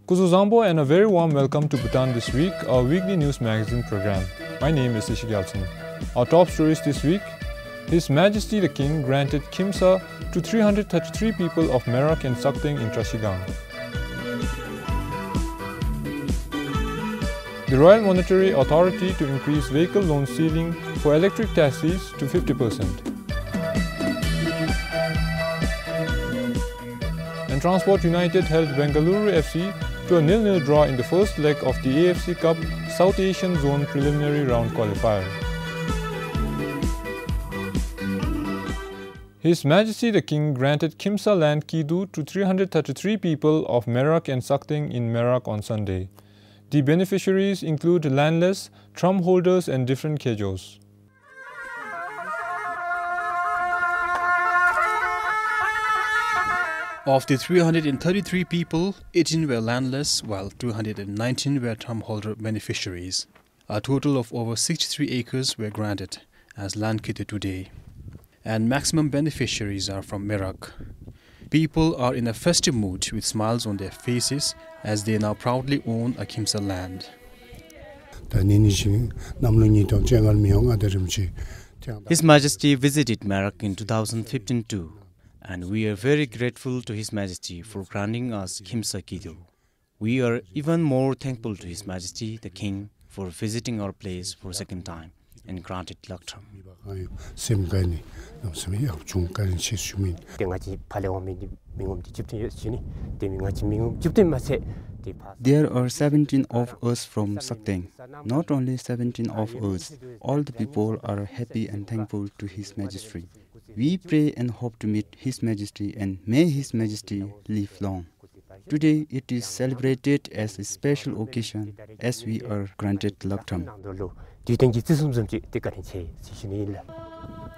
Kuzuzambo and a very warm welcome to Bhutan This Week, our weekly news magazine program. My name is Ishigyautsen. Our top stories this week: His Majesty the King granted Kimsa to 333 people of Merak and Sakting in Trashigang. The Royal Monetary Authority to increase vehicle loan ceiling for electric taxis to 50%. And Transport United held Bengaluru FC to a 0-0 draw in the first leg of the AFC Cup South Asian Zone preliminary round qualifier. His Majesty the King granted Kimsa land Kidu to 333 people of Merak and Sakting in Merak on Sunday. The beneficiaries include landless, trump holders and different kejos. Of the 333 people, 18 were landless, while 219 were trump holder beneficiaries. A total of over 63 acres were granted as land Kidu today, and maximum beneficiaries are from Merak. People are in a festive mood with smiles on their faces as they now proudly own a Kimsa land. His Majesty visited Merak in 2015 too, and we are very grateful to His Majesty for granting us Kimsa Kidu. We are even more thankful to His Majesty the King for visiting our place for a second time and granted Laktham. There are 17 of us from Sakting. Not only 17 of us, all the people are happy and thankful to His Majesty. We pray and hope to meet His Majesty, and may His Majesty live long. Today it is celebrated as a special occasion as we are granted Laktham.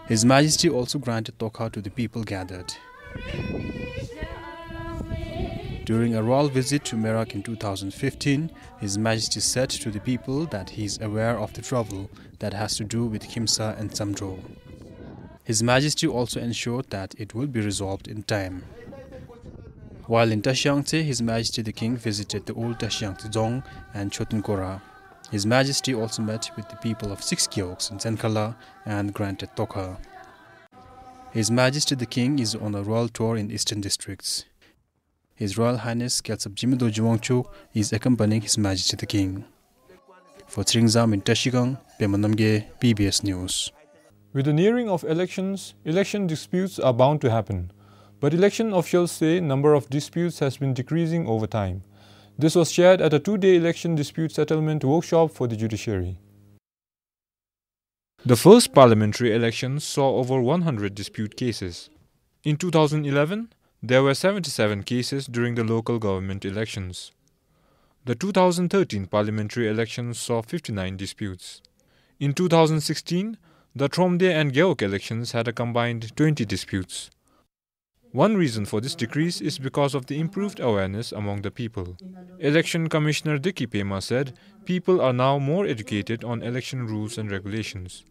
His Majesty also granted Tokha to the people gathered. During a royal visit to Merak in 2015, His Majesty said to the people that he is aware of the trouble that has to do with Kimsa and Samdro. His Majesty also ensured that it will be resolved in time. While in Tashiangte, His Majesty the King visited the old Tashiangte Dong and Chotunkora. His Majesty also met with the people of 6 Kyoks in Zenkala and granted Tokha. His Majesty the King is on a royal tour in eastern districts. His Royal Highness Kelsap Jimido Jumongchuk is accompanying His Majesty the King. For Tringzam in Tashigang, Pemanamge, PBS News. With the nearing of elections, election disputes are bound to happen. But election officials say number of disputes has been decreasing over time. This was shared at a 2-day election dispute settlement workshop for the judiciary. The first parliamentary elections saw over 100 dispute cases. In 2011, there were 77 cases during the local government elections. The 2013 parliamentary elections saw 59 disputes. In 2016, the Tromde and Geok elections had a combined 20 disputes. One reason for this decrease is because of the improved awareness among the people. Election Commissioner Diki Pema said people are now more educated on election rules and regulations.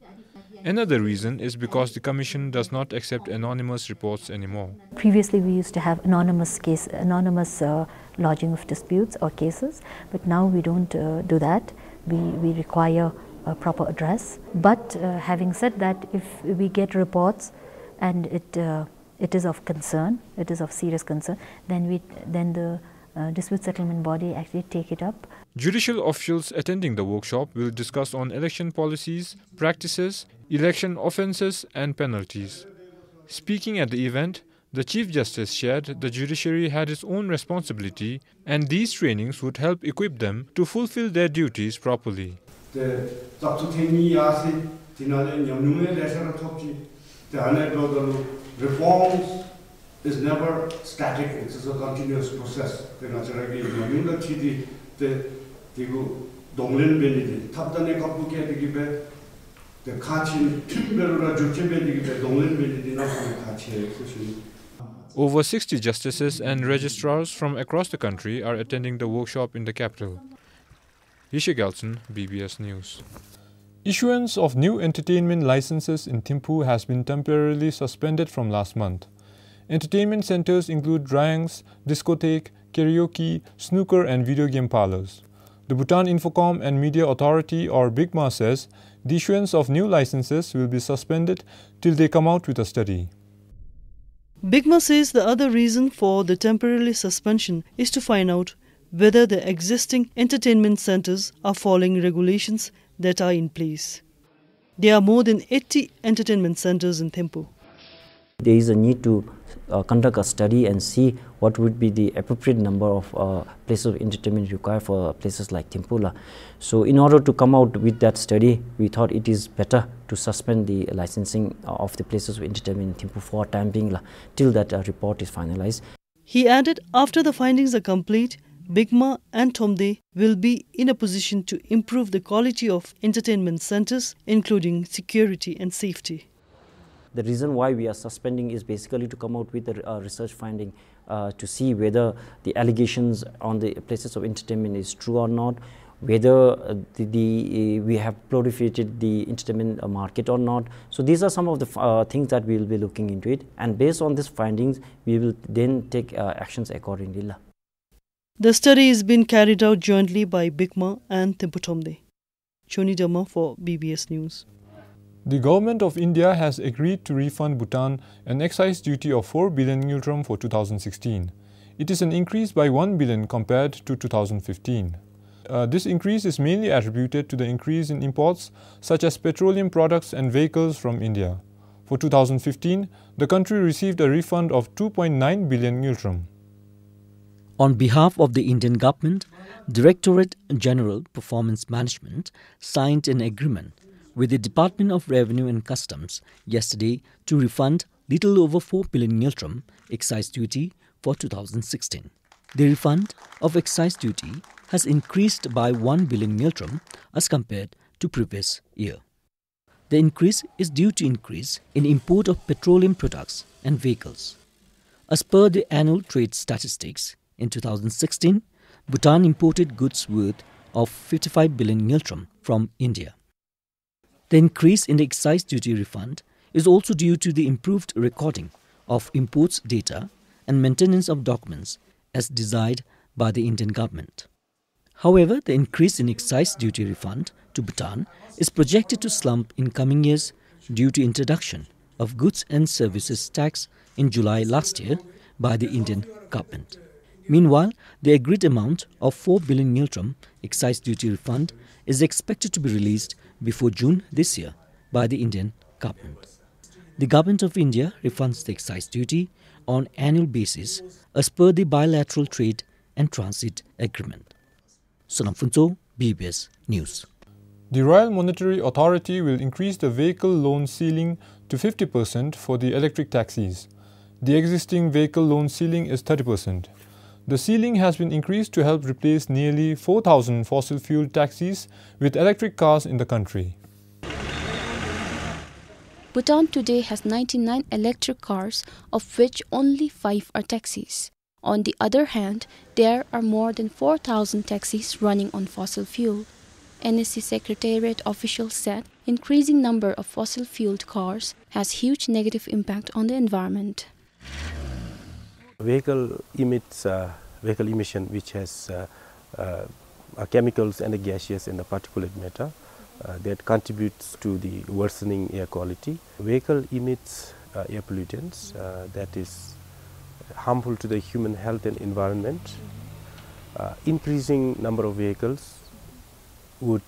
Another reason is because the Commission does not accept anonymous reports anymore. Previously we used to have anonymous lodging of disputes or cases, but now we don't do that. We require a proper address. But having said that, if we get reports and it is of concern, it is of serious concern, then the dispute settlement body actually take it up. Judicial officials attending the workshop will discuss on election policies, practices, election offences and penalties. Speaking at the event, the Chief Justice shared the judiciary had its own responsibility and these trainings would help equip them to fulfill their duties properly. Reforms is never static, it's a continuous process. Over 60 justices and registrars from across the country are attending the workshop in the capital. Yishe Gelson, BBS News. Issuance of new entertainment licenses in Thimphu has been temporarily suspended from last month. Entertainment centers include Dryangs, Discotheque, karaoke, snooker and video game parlors. The Bhutan Infocom and Media Authority or BIGMA says the issuance of new licenses will be suspended till they come out with a study. BIGMA says the other reason for the temporary suspension is to find out whether the existing entertainment centers are following regulations that are in place. There are more than 80 entertainment centers in Thimphu. There is a need to conduct a study and see what would be the appropriate number of places of entertainment required for places like Thimphu. So in order to come out with that study, we thought it is better to suspend the licensing of the places of entertainment in Thimphu for time being till that report is finalized. He added after the findings are complete, BIGMA and Thomde will be in a position to improve the quality of entertainment centers, including security and safety. The reason why we are suspending is basically to come out with a research finding to see whether the allegations on the places of entertainment is true or not, whether we have proliferated the entertainment market or not. So these are some of the things that we will be looking into it, and based on these findings, we will then take actions accordingly. The study is being carried out jointly by BIGMA and Thimphu Thomde. Choni Dhamma for BBS News. The Government of India has agreed to refund Bhutan an excise duty of 4 billion ngultrum for 2016. It is an increase by 1 billion compared to 2015. This increase is mainly attributed to the increase in imports such as petroleum products and vehicles from India. For 2015, the country received a refund of 2.9 billion ngultrum. On behalf of the Indian government, Directorate General Performance Management signed an agreement with the Department of Revenue and Customs yesterday to refund little over 4 billion ngultrum excise duty for 2016. The refund of excise duty has increased by 1 billion ngultrum as compared to previous year. The increase is due to increase in import of petroleum products and vehicles. As per the annual trade statistics, in 2016, Bhutan imported goods worth of 55 billion ngultrum from India. The increase in the excise duty refund is also due to the improved recording of imports data and maintenance of documents as desired by the Indian government. However, the increase in excise duty refund to Bhutan is projected to slump in coming years due to introduction of goods and services tax in July last year by the Indian government. Meanwhile, the agreed amount of 4 billion ngultrum excise duty refund is expected to be released before June this year by the Indian government. The Government of India refunds the excise duty on annual basis as per the bilateral trade and transit agreement. Sonam Phunso, BBS News. The Royal Monetary Authority will increase the vehicle loan ceiling to 50% for the electric taxis. The existing vehicle loan ceiling is 30%. The ceiling has been increased to help replace nearly 4,000 fossil-fuel taxis with electric cars in the country. Bhutan today has 99 electric cars, of which only 5 are taxis. On the other hand, there are more than 4,000 taxis running on fossil fuel. NSC Secretariat officials said increasing number of fossil-fueled cars has huge negative impact on the environment. Vehicle emission which has chemicals and the gaseous and the particulate matter that contributes to the worsening air quality. Vehicle emits air pollutants that is harmful to the human health and environment. Increasing number of vehicles would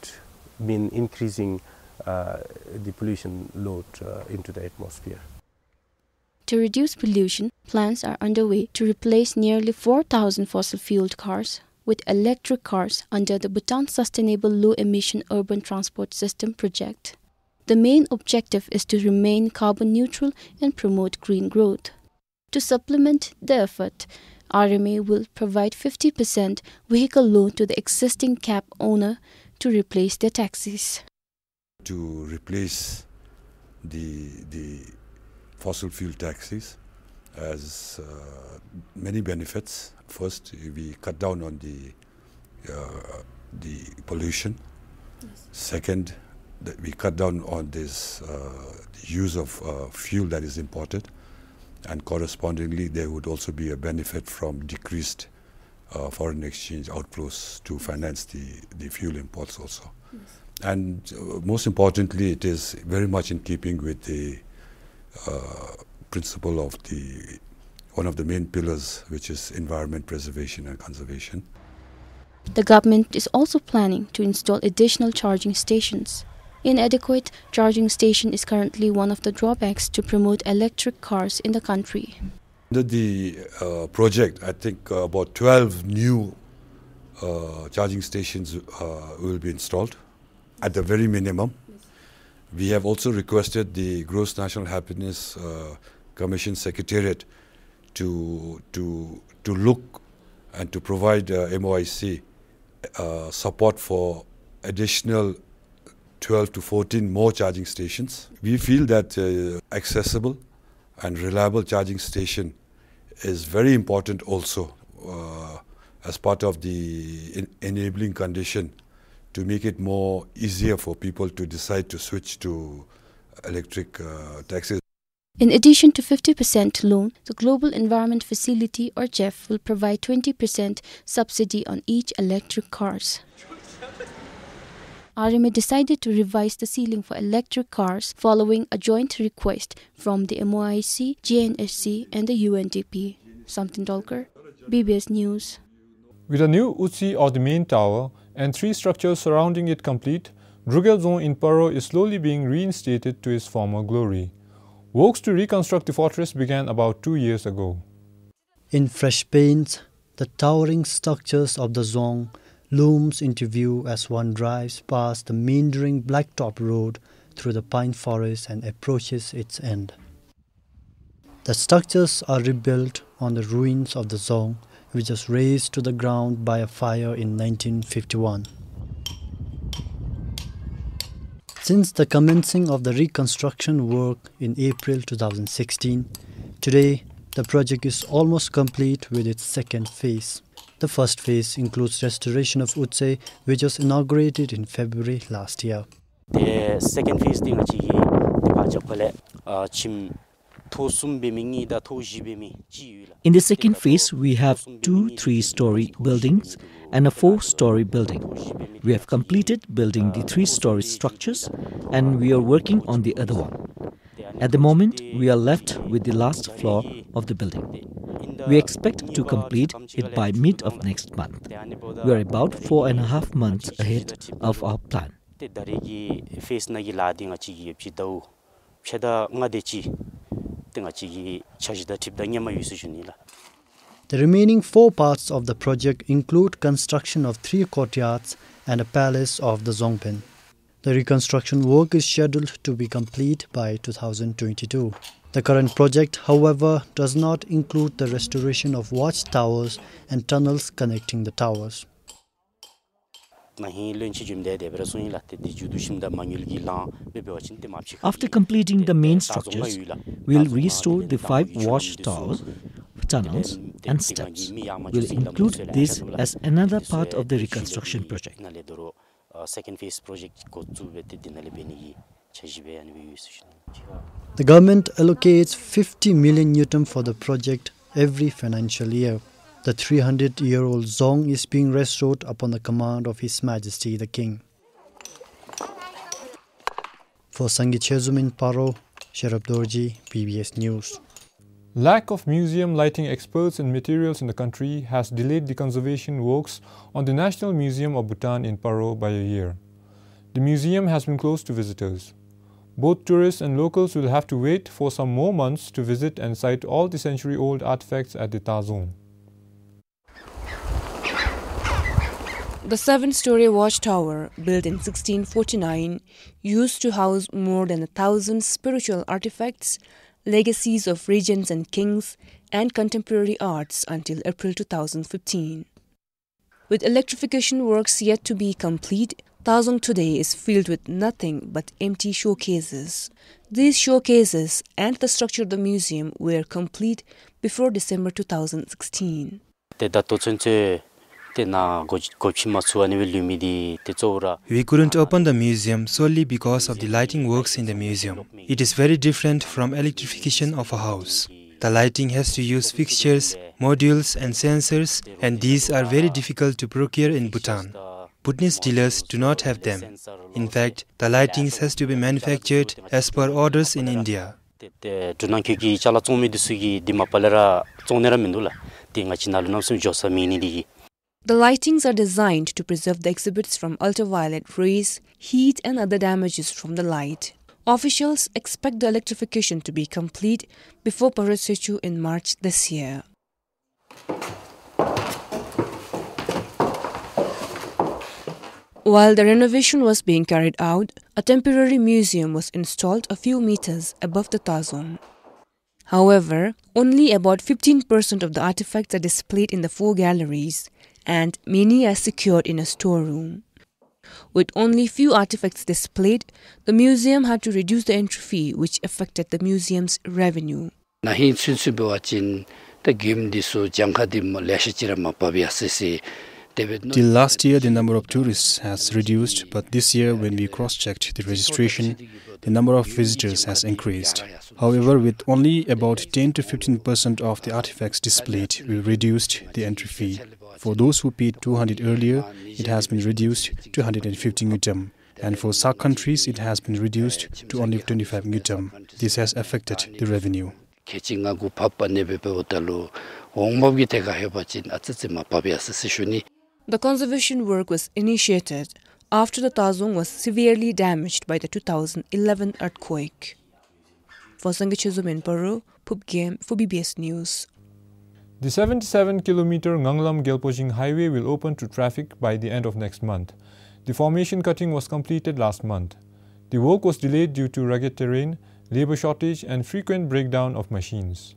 mean increasing the pollution load into the atmosphere. To reduce pollution, plans are underway to replace nearly 4,000 fossil-fueled cars with electric cars under the Bhutan Sustainable Low-Emission Urban Transport System project. The main objective is to remain carbon neutral and promote green growth. To supplement the effort, RMA will provide 50% vehicle loan to the existing cab owner to replace their taxis. To replace the fossil fuel taxis has many benefits. First, we cut down on the pollution. Yes. Second, we cut down on this the use of fuel that is imported, and correspondingly there would also be a benefit from decreased foreign exchange outflows to finance the fuel imports also. Yes. And most importantly, it is very much in keeping with the principle of one of the main pillars, which is environment preservation and conservation. The government is also planning to install additional charging stations. Inadequate charging station is currently one of the drawbacks to promote electric cars in the country. Under the project, I think about 12 new charging stations will be installed at the very minimum. We have also requested the Gross National Happiness Commission Secretariat to look and to provide MOIC support for additional 12 to 14 more charging stations. We feel that accessible and reliable charging station is very important also as part of the enabling condition to make it more easier for people to decide to switch to electric taxis. In addition to 50% loan, the Global Environment Facility or GEF will provide 20% subsidy on each electric cars. RMA decided to revise the ceiling for electric cars following a joint request from the MOIC, GNSC and the UNDP. Samtin Dolkar, BBS News. With a new Utsi or the main tower and 3 structures surrounding it complete, Drugel Zone in Paro is slowly being reinstated to its former glory. Works to reconstruct the fortress began about 2 years ago. In fresh paint, the towering structures of the Zong looms into view as one drives past the meandering blacktop road through the pine forest and approaches its end. The structures are rebuilt on the ruins of the Zong, which was razed to the ground by a fire in 1951. Since the commencing of the reconstruction work in April 2016, today the project is almost complete with its second phase. The first phase includes restoration of Utse, which was inaugurated in February last year. The second phase is In the second phase, we have 2 3-story buildings and a 4-story building. We have completed building the 3-story structures and we are working on the other one. At the moment, we are left with the last floor of the building. We expect to complete it by mid of next month. We are about 4.5 months ahead of our plan. The remaining 4 parts of the project include construction of 3 courtyards and a palace of the Zongpen. The reconstruction work is scheduled to be complete by 2022. The current project, however, does not include the restoration of watchtowers and tunnels connecting the towers. After completing the main structures, we will restore the 5 watchtowers, tunnels and steps. We will include this as another part of the reconstruction project. The government allocates 50 million Newton for the project every financial year. The 300-year-old Zong is being restored upon the command of His Majesty the King. For Sangeet Chezum in Paro, Sharab Dorji, PBS News. Lack of museum lighting experts and materials in the country has delayed the conservation works on the National Museum of Bhutan in Paro by a year. The museum has been closed to visitors. Both tourists and locals will have to wait for some more months to visit and sight all the century-old artifacts at the Tazong. The 7-story watchtower, built in 1649, used to house more than 1,000 spiritual artifacts, legacies of regents and kings, and contemporary arts until April 2015. With electrification works yet to be complete, Tazong today is filled with nothing but empty showcases. These showcases and the structure of the museum were complete before December 2016. We couldn't open the museum solely because of the lighting works in the museum. It is very different from electrification of a house. The lighting has to use fixtures, modules and sensors, and these are very difficult to procure in Bhutan. Bhutanese dealers do not have them. In fact, the lightings has to be manufactured as per orders in India. The lightings are designed to preserve the exhibits from ultraviolet rays, heat and other damages from the light. Officials expect the electrification to be complete before Parasaichu in March this year. While the renovation was being carried out, a temporary museum was installed a few meters above the Tazon. However, only about 15% of the artifacts are displayed in the 4 galleries, and many are secured in a storeroom. With only few artifacts displayed, the museum had to reduce the entry fee, which affected the museum's revenue. Till last year, the number of tourists has reduced, but this year, when we cross-checked the registration, the number of visitors has increased. However, with only about 10 to 15% of the artifacts displayed, we reduced the entry fee. For those who paid 200 earlier, it has been reduced to 150 ngutam. And for SAARC countries, it has been reduced to only 25 ngutam. This has affected the revenue. The conservation work was initiated after the Tazon was severely damaged by the 2011 earthquake. For Sangachizum in Peru, Pup Game for BBS News. The 77-kilometer Nganglam-Gelpoching highway will open to traffic by the end of next month. The formation cutting was completed last month. The work was delayed due to rugged terrain, labor shortage and frequent breakdown of machines.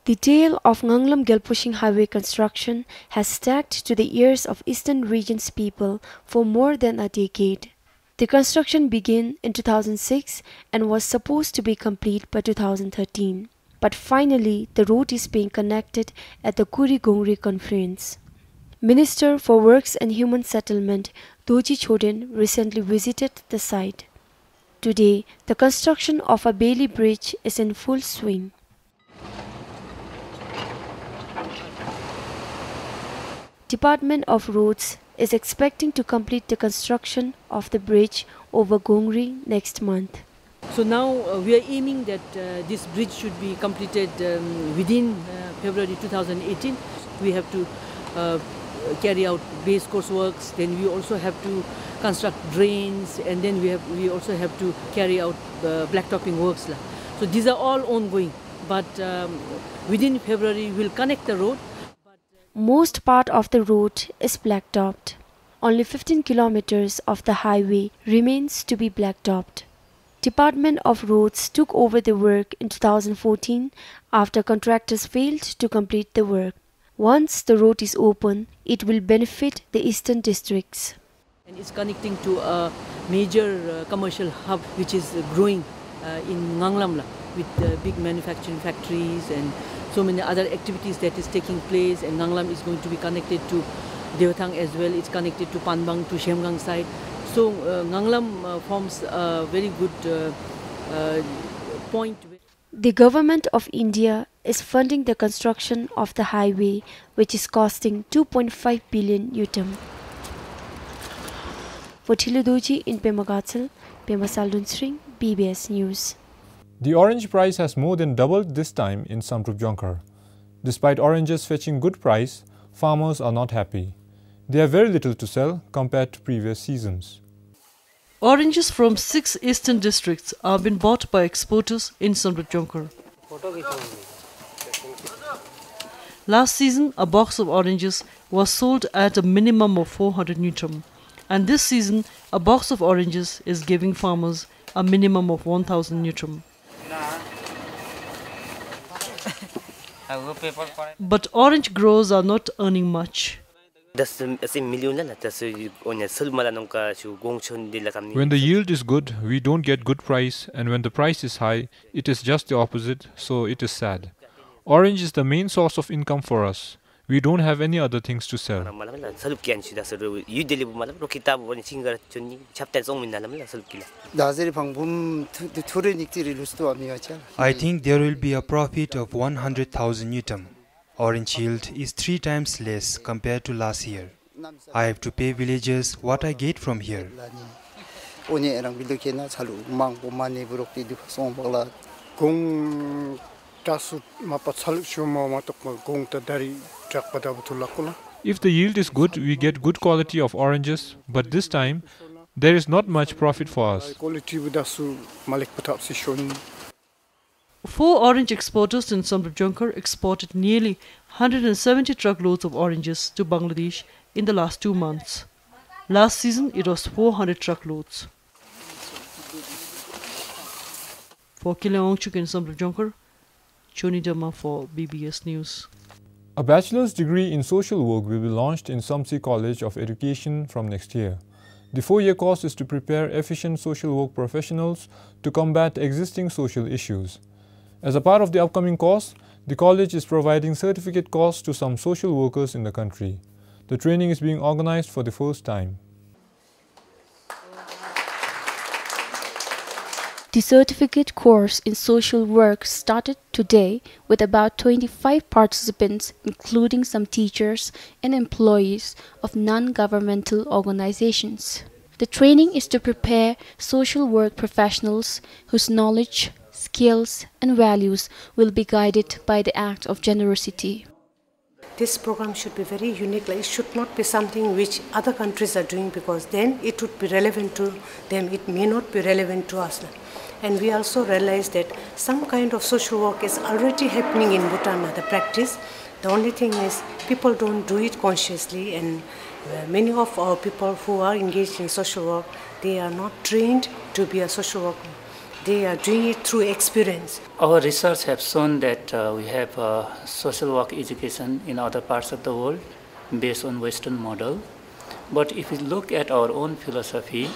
The tale of Nganglam-Gelpoching highway construction has stacked to the ears of Eastern region's people for more than a decade. The construction began in 2006 and was supposed to be complete by 2013. But finally, the road is being connected at the Kuri-Gongri Conference. Minister for Works and Human Settlement Doji Chodin recently visited the site. Today, the construction of a Bailey Bridge is in full swing. Department of Roads is expecting to complete the construction of the bridge over Gongri next month. So now we are aiming that this bridge should be completed within February 2018. We have to carry out base course works, then we also have to construct drains, and then we also have to carry out blacktopping works. So these are all ongoing, but within February we'll connect the road. Most part of the road is blacktopped. Only 15 kilometers of the highway remains to be blacktopped. Department of Roads took over the work in 2014 after contractors failed to complete the work. Once the road is open, it will benefit the eastern districts. And it's connecting to a major commercial hub which is growing in Nganglam with big manufacturing factories and so many other activities that is taking place, and Nganglam is going to be connected to Deothang as well. It's connected to Panbang, to Shemgang side. So Nganglam forms a very good point. The government of India is funding the construction of the highway, which is costing 2.5 billion yutam. For Thiludoji in Pemagatsal, Pemasaldunstring, BBS News. The orange price has more than doubled this time in Samtrup Jonkar. Despite oranges fetching good price, farmers are not happy. They have very little to sell compared to previous seasons. Oranges from 6 eastern districts are being bought by exporters in Samtrup Jonkar. Last season, a box of oranges was sold at a minimum of 400 nutram. And this season, a box of oranges is giving farmers a minimum of 1000 nutram. But orange growers are not earning much. When the yield is good, we don't get good price, and when the price is high, it is just the opposite, so it is sad. Orange is the main source of income for us. We don't have any other things to sell. I think there will be a profit of 100,000 Newton. Orange yield is 3 times less compared to last year. I have to pay villagers what I get from here. If the yield is good, we get good quality of oranges, but this time there is not much profit for us. 4 orange exporters in Samrup exported nearly 170 truckloads of oranges to Bangladesh in the last 2 months. Last season, it was 400 truckloads. For Kileongchuk in Samrup Choni Dhamma for BBS News. A bachelor's degree in social work will be launched in Samsi College of Education from next year. The 4-year course is to prepare efficient social work professionals to combat existing social issues. As a part of the upcoming course, the college is providing certificate course to some social workers in the country. The training is being organized for the first time. The certificate course in social work started today with about 25 participants, including some teachers and employees of non-governmental organizations. The training is to prepare social work professionals whose knowledge, skills and values will be guided by the act of generosity. This program should be very unique. It should not be something which other countries are doing, because then it would be relevant to them. It may not be relevant to us. And we also realize that some kind of social work is already happening in Bhutan, the practice. The only thing is people don't do it consciously, and many of our people who are engaged in social work, they are not trained to be a social worker. They are doing it through experience. Our research has shown that we have social work education in other parts of the world based on Western model. But if we look at our own philosophy,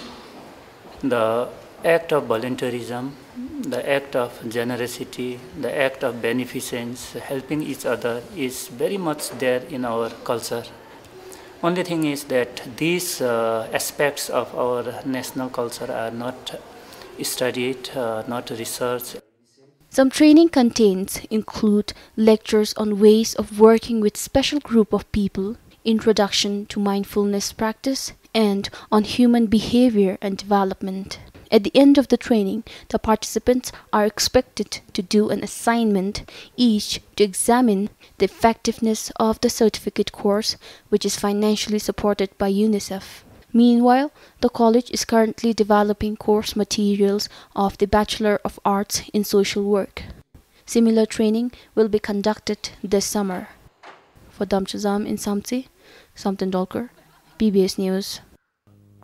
the act of voluntarism, the act of generosity, the act of beneficence, helping each other is very much there in our culture. Only thing is that these aspects of our national culture are not studied, not researched. Some training contents include lectures on ways of working with special group of people, introduction to mindfulness practice, and on human behavior and development. At the end of the training, the participants are expected to do an assignment each to examine the effectiveness of the certificate course, which is financially supported by UNICEF. Meanwhile, the college is currently developing course materials of the Bachelor of Arts in Social Work. Similar training will be conducted this summer. For Damchazam in Samtsi, Samtin Dolkar, BBS News.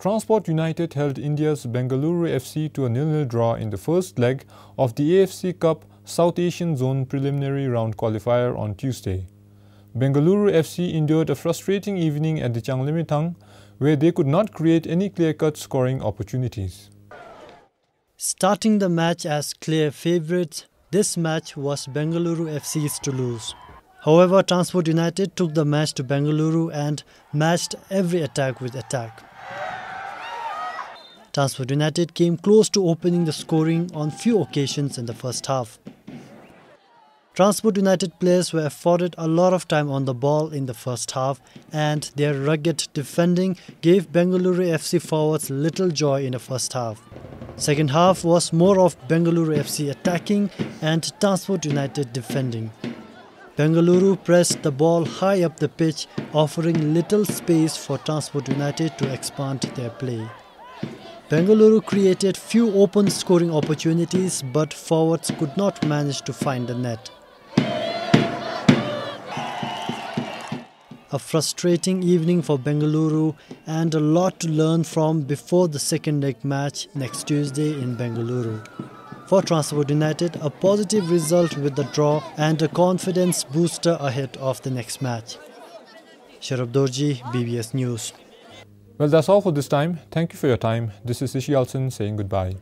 Transport United held India's Bengaluru FC to a 0-0 draw in the first leg of the AFC Cup South Asian Zone preliminary round qualifier on Tuesday. Bengaluru FC endured a frustrating evening at the Changlimitang, where they could not create any clear-cut scoring opportunities. Starting the match as clear favourites, this match was Bengaluru FC's to lose. However, Transport United took the match to Bengaluru and matched every attack with attack. Transport United came close to opening the scoring on few occasions in the first half. Transport United players were afforded a lot of time on the ball in the first half, and their rugged defending gave Bengaluru FC forwards little joy in the first half. Second half was more of Bengaluru FC attacking and Transport United defending. Bengaluru pressed the ball high up the pitch, offering little space for Transport United to expand their play. Bengaluru created few open scoring opportunities, but forwards could not manage to find the net. A frustrating evening for Bengaluru and a lot to learn from before the second leg match next Tuesday in Bengaluru. For Transport United, a positive result with the draw and a confidence booster ahead of the next match. Sharab Dorji, BBS News. Well, that's all for this time. Thank you for your time. This is Ishi Alson saying goodbye.